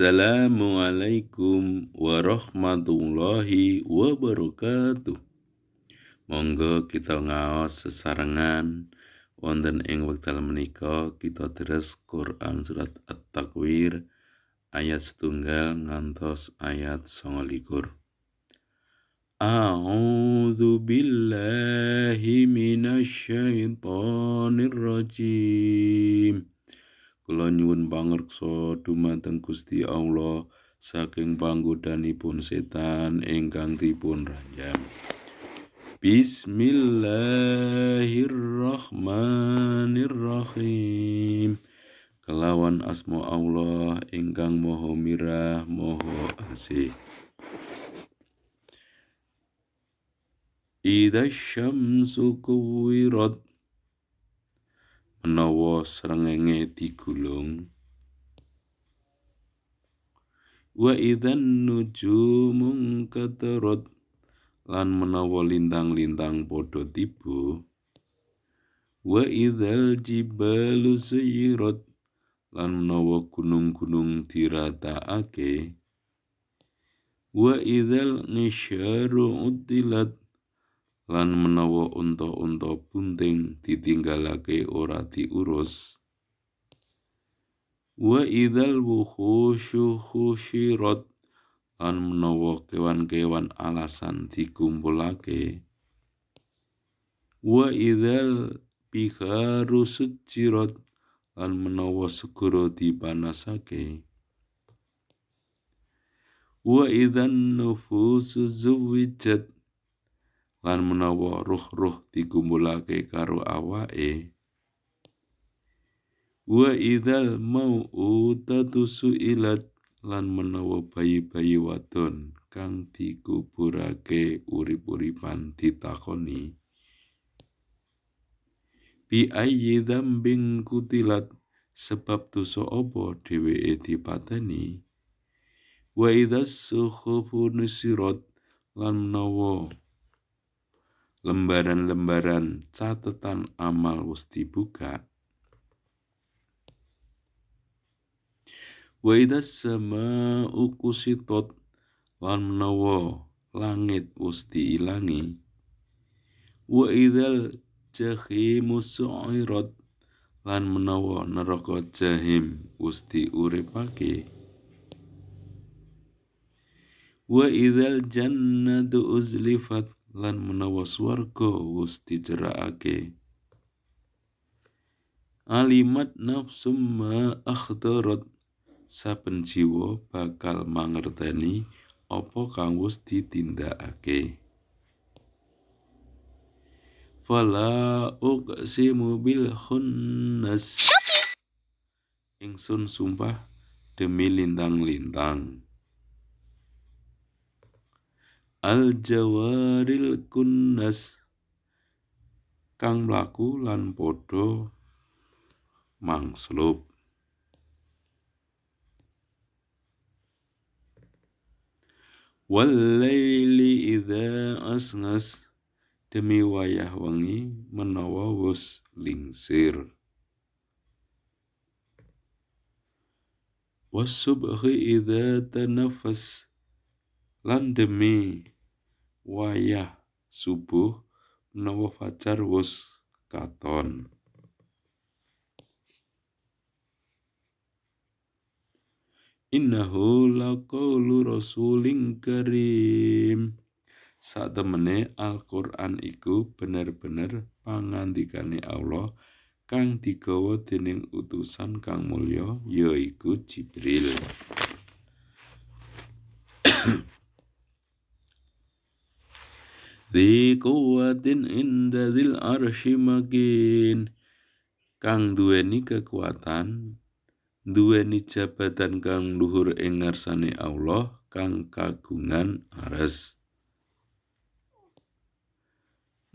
Assalamualaikum warahmatullahi wabarakatuh. Monggo kita ngaos sesarengan wonten ing wekdal menika kita deres Quran surat At-Takwir ayat 1 ngantos ayat 29. A'udzu billahi minasyaitonir rajim. Kula nyuwun pangreksa dumateng Gusti Allah saking panggodanipun setan ingkang dipun ranjang. Bismillahirrahmanirrahim. Kelawan asma Allah ingkang Maha Mirah, Maha Asih. Idza syamsu kuwirat, menawa srengenge digulung. Wa idzan nujumu katarat, lan menawa lintang-lintang padha tiba. Wa idzal jibalu suyirat, lan menawa gunung-gunung diratakake. Wa idzal nisyaru utilat, lan menawa unta-unta bunting ditinggalake ora diurus. Wa idzal wuhusyu khusyirat, lan menawa kewan-kewan alasan dikumpulake. Wa idzal biharu sujirat, lan menawa segara dipanasake. Wa idzan nufusu zuwijat, lan menawa ruh-ruh dikumpulake karo awake. Wa idzal mau'udatu su'ilat, lan menawa bayi-bayi wadon kang dikuburake urip-uripan ditakoni. Bi ayyi dzambin kutilat, sebab dosa apa dheweke dipateni. Wa idzas suhufu nusirat, lan menawa lembaran-lembaran catetan amal wis dibuka. Wa idzas samaa'u kusitat, lan menawa langit wis diilangi. Wa idzal jahimu su'irat, lan menawa neraka jahim wis diuripake. Wa idzal jannatu uzlifat, lan menawa swarga wis dicerakake. Alimat nafsum ma akhdarat, saben jiwa bakal mangerteni apa kang wis ditindakake. Fala uqsimu bil khunnas, ingsun sumpah demi lintang-lintang. Al jawaril kunnas, kang mlaku lan padha mangslub. Wal laili idza asngas, demi wayah wengi menawa wis lingsir. Was subhi idza tanafas, lan demi wayah subuh menawa fajar wis katon. Innahu laqaulu rasulin karim, satemene Al-Qur'an iku bener-bener pangandikane Allah kang digawa dening utusan kang mulya yaiku Jibril. Dzi quwwatin inda dzil arsy makin, kang duweni kekuatan, duweni jabatan kang luhur ing ngarsane Allah kang kagungan ares.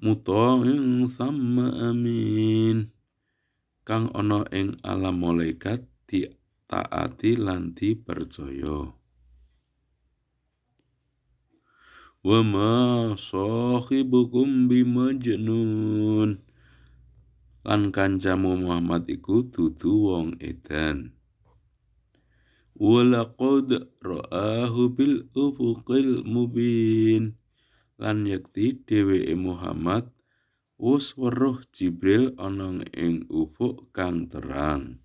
Muta'in thamma amin, kang ana ing alam malaikat ditaati lan dipercaya. Wa ma sahibukum bimajnun, lan kancamu Muhammad iku dudu wong edan. walaqad ra'ahu bil ufuqil mubin. Lan yakti dheweke Muhammad wus weruh Jibril ana ing ufuk kang terang.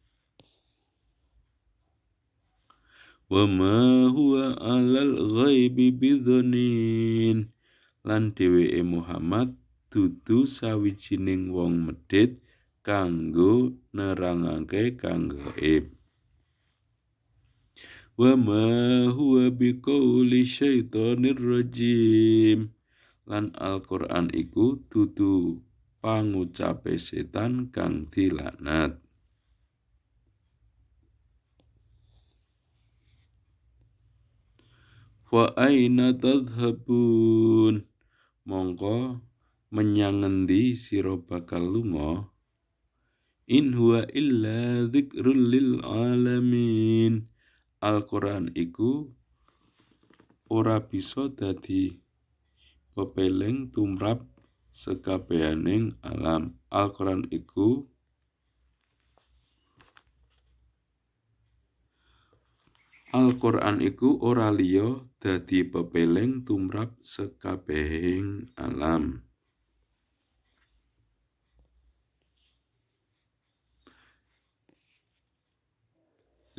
Wa ma huwa 'alal ghaibi bidhanin. Lan dheweke Muhammad dudu sawijining wong medhit kanggo nerangake kang gaib. Wa ma huwa biqauli syaitonir rajim. Lan Al-Qur'an iku dudu pangucape setan kang dilaknat. Fa aina tadhhabun. Mongko menyang ngendi sira bakal lunga? In huwa illa dzikrul lil alamin. Al-Qur'an iku ora bisa dadi pepeleng tumrap sekabehaning alam. Al-Qur'an iku ora liya dadi pepeleng tumrap sekabehing alam.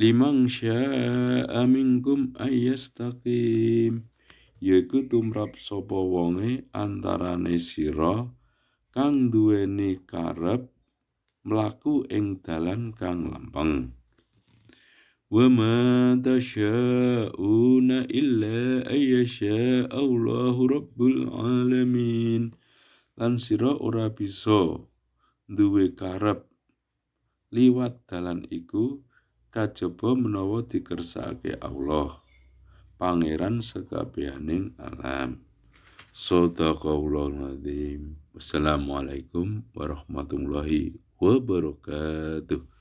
Liman syaa minkum ayyastaqim. Yaiku tumrap sapa wonge antarane sira kang duweni karep mlaku ing dalan kang lempeng. Wa ma tasya'una illa ayyasha Allahu rabbul alamin. Lan sira ora bisa duwe karep liwat dalan iku kajaba menawa dikersakake Allah, pangeran sekabehaning alam. Shadaqallahul azim. Wassalamualaikum warahmatullahi wabarakatuh.